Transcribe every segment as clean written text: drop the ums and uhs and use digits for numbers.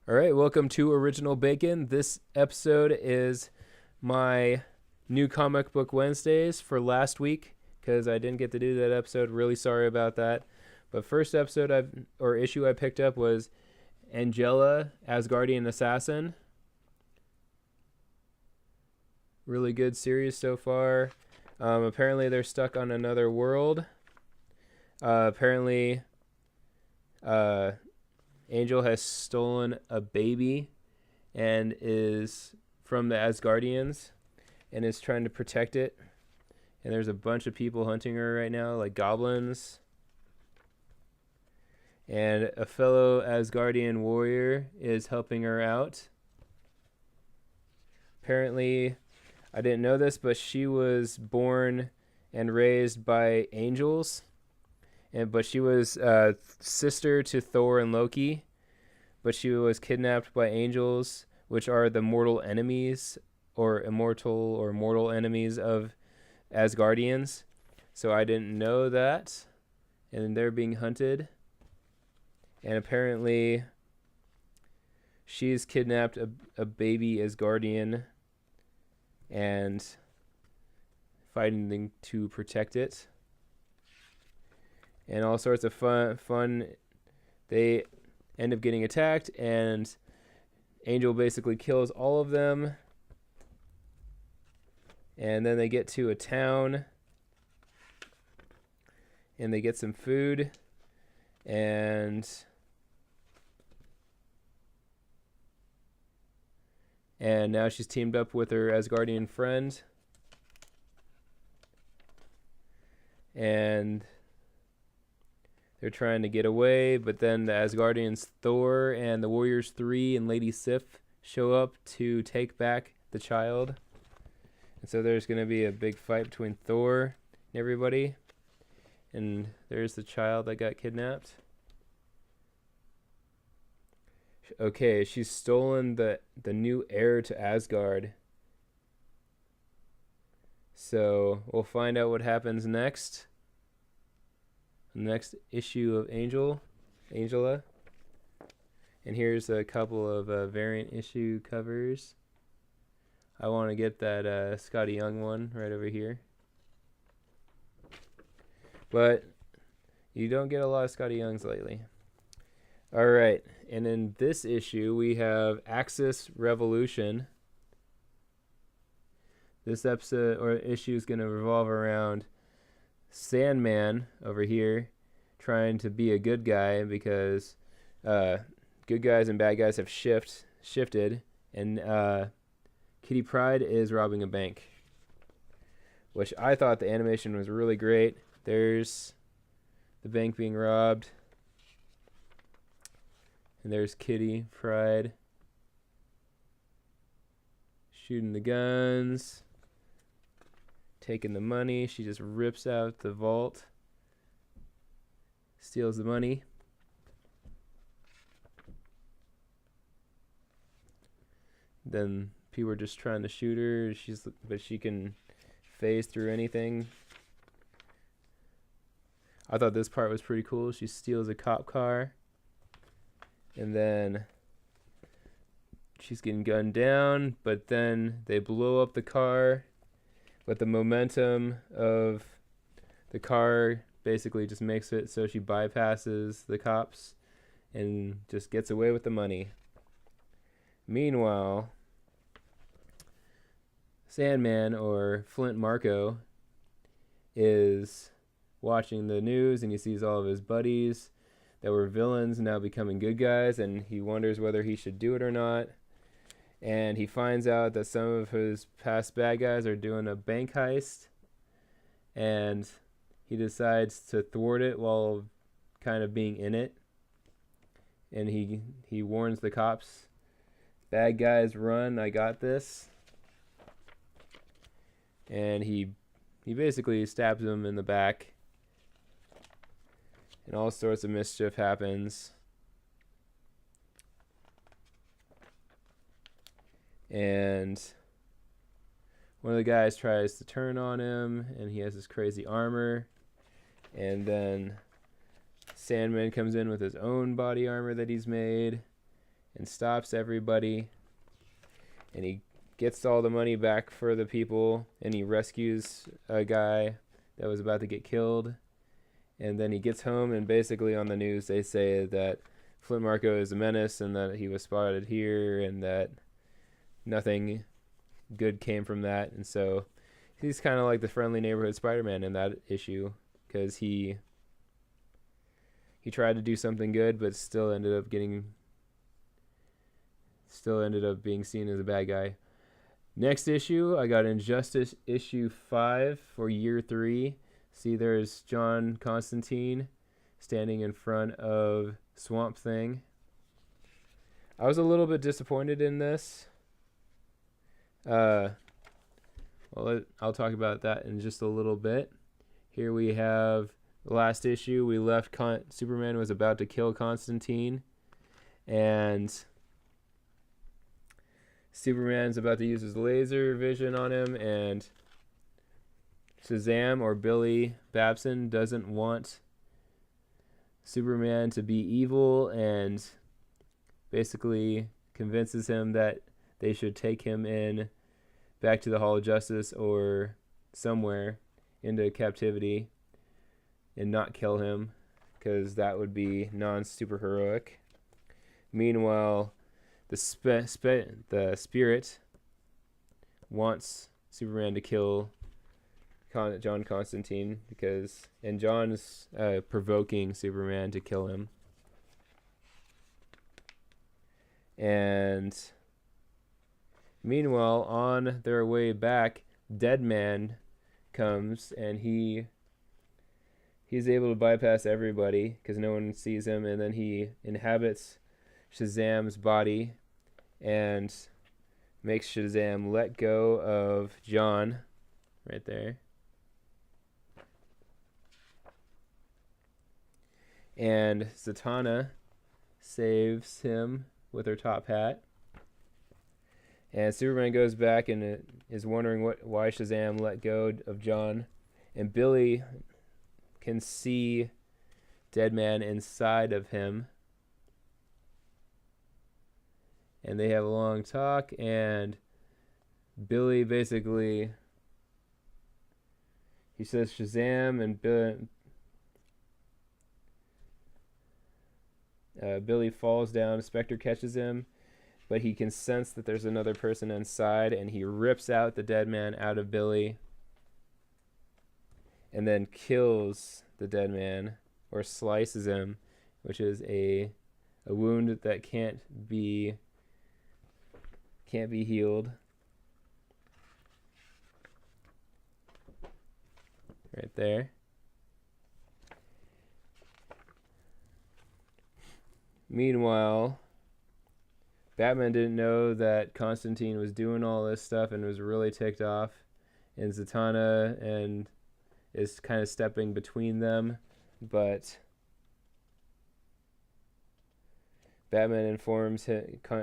All right, welcome to Original Bacon. This episode is my new comic book Wednesdays for last week because I didn't get to do that episode. Really sorry about that. But first issue I picked up was Angela, Asgardian Assassin. Really good series so far. Apparently they're stuck on another world. Apparently, Angel has stolen a baby and is from the Asgardians and is trying to protect it. And there's a bunch of people hunting her right now, like goblins. And a fellow Asgardian warrior is helping her out. Apparently, I didn't know this, but she was born and raised by angels. But she was sister to Thor and Loki, but she was kidnapped by angels, which are the mortal enemies or immortal or mortal enemies of Asgardians. So I didn't know that, and they're being hunted. And apparently she's kidnapped a baby Asgardian and fighting to protect it. And all sorts of fun. They end up getting attacked, and Angel basically kills all of them. And then they get to a town, and they get some food, and now she's teamed up with her Asgardian friend, and they're trying to get away, but then the Asgardians, Thor and the Warriors 3 and Lady Sif show up to take back the child. And so there's going to be a big fight between Thor and everybody. And there's the child that got kidnapped. Okay, she's stolen the new heir to Asgard. So we'll find out what happens next. Next issue of Angela. And here's a couple of variant issue covers. I want to get that Scotty Young one right over here. But you don't get a lot of Scotty Youngs lately. All right, and in this issue we have Axis Revolution. This episode or issue is going to revolve around Sandman over here trying to be a good guy because good guys and bad guys have shifted, and Kitty Pryde is robbing a bank, which I thought the animation was really great. There's the bank being robbed, and there's Kitty Pryde shooting the guns, taking the money. She just rips out the vault, steals the money. Then people are just trying to shoot her. But she can phase through anything. I thought this part was pretty cool. She steals a cop car, and then she's getting gunned down, but then they blow up the car. But the momentum of the car basically just makes it so she bypasses the cops and just gets away with the money. Meanwhile, Sandman, or Flint Marko, is watching the news, and he sees all of his buddies that were villains now becoming good guys, and he wonders whether he should do it or not. And he finds out that some of his past bad guys are doing a bank heist, and he decides to thwart it while kind of being in it. And he warns the cops, "Bad guys, run, I got this." And he basically stabs him in the back, and all sorts of mischief happens. And one of the guys tries to turn on him, and he has this crazy armor. And then Sandman comes in with his own body armor that he's made, and stops everybody, and he gets all the money back for the people, and he rescues a guy that was about to get killed. And then he gets home, and basically on the news they say that Flint Marko is a menace and that he was spotted here and that nothing good came from that. And so he's kind of like the friendly neighborhood Spider-Man in that issue, because he tried to do something good but still ended up being seen as a bad guy. Next issue, I got Injustice issue 5 for year 3. See, there's John Constantine standing in front of Swamp Thing. I was a little bit disappointed in this. I'll talk about that in just a little bit. Here we have the last issue. We left Superman was about to kill Constantine, and Superman's about to use his laser vision on him, and Shazam, or Billy Babson, doesn't want Superman to be evil and basically convinces him that they should take him in back to the Hall of Justice or somewhere into captivity and not kill him, because that would be non-superheroic. Meanwhile, the Spirit wants Superman to kill John Constantine, and John's provoking Superman to kill him. And meanwhile, on their way back, Deadman comes, and he's able to bypass everybody because no one sees him, and then he inhabits Shazam's body and makes Shazam let go of John right there. And Zatanna saves him with her top hat. And Superman goes back and is wondering why Shazam let go of John. And Billy can see Deadman inside of him. And they have a long talk, and Billy basically, he says Shazam, and Billy falls down. Spectre catches him, but he can sense that there's another person inside, and he rips out the dead man out of Billy and then kills the dead man, or slices him, which is a wound that can't be healed. Right there. Meanwhile, Batman didn't know that Constantine was doing all this stuff and was really ticked off, and Zatanna and is kind of stepping between them, but Batman informs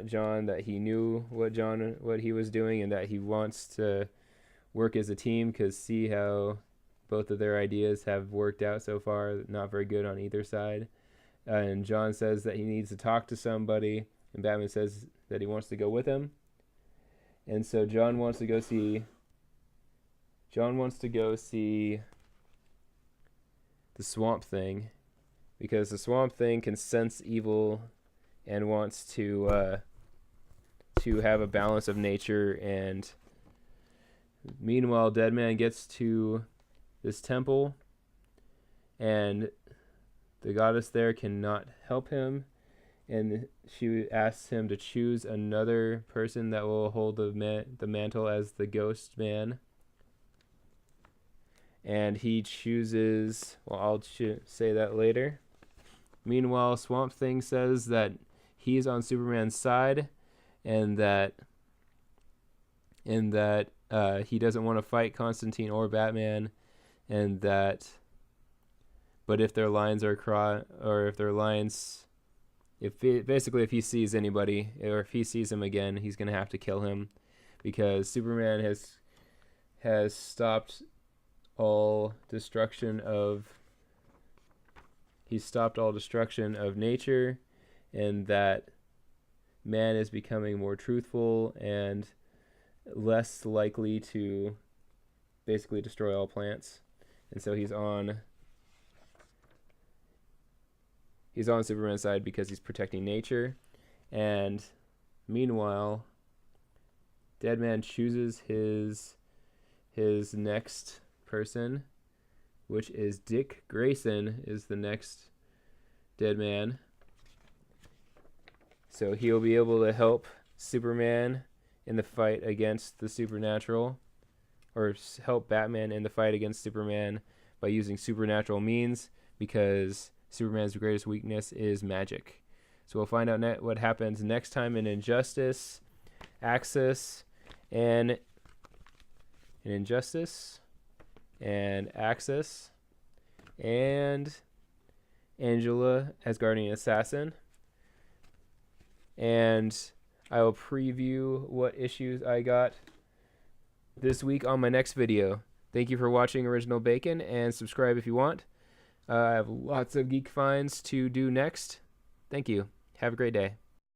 John that he knew what he was doing, and that he wants to work as a team, because see how both of their ideas have worked out so far, not very good on either side. And John says that he needs to talk to somebody, and Batman says that he wants to go with him. And so John wants to go see the Swamp Thing, because the Swamp Thing can sense evil and wants to have a balance of nature. And meanwhile, Deadman gets to this temple, and the goddess there cannot help him, and she asks him to choose another person that will hold the mantle as the Ghost Man. And he chooses, well, I'll say that later. Meanwhile, Swamp Thing says that he's on Superman's side, and that he doesn't want to fight Constantine or Batman, and that, but if their lines are if he sees anybody, or if he sees him again, he's gonna have to kill him, because Superman has stopped all destruction of nature, and that man is becoming more truthful and less likely to basically destroy all plants. And so he's on Superman's side because he's protecting nature. And meanwhile, Deadman chooses his next person, which is Dick Grayson is the next Deadman. So he'll be able to help Superman in the fight against the supernatural, or help Batman in the fight against Superman by using supernatural means, because Superman's greatest weakness is magic. So we'll find out what happens next time in Injustice, Axis, and Angela as Guardian Assassin. And I will preview what issues I got this week on my next video. Thank you for watching Original Bacon, and subscribe if you want. I have lots of geek finds to do next. Thank you. Have a great day.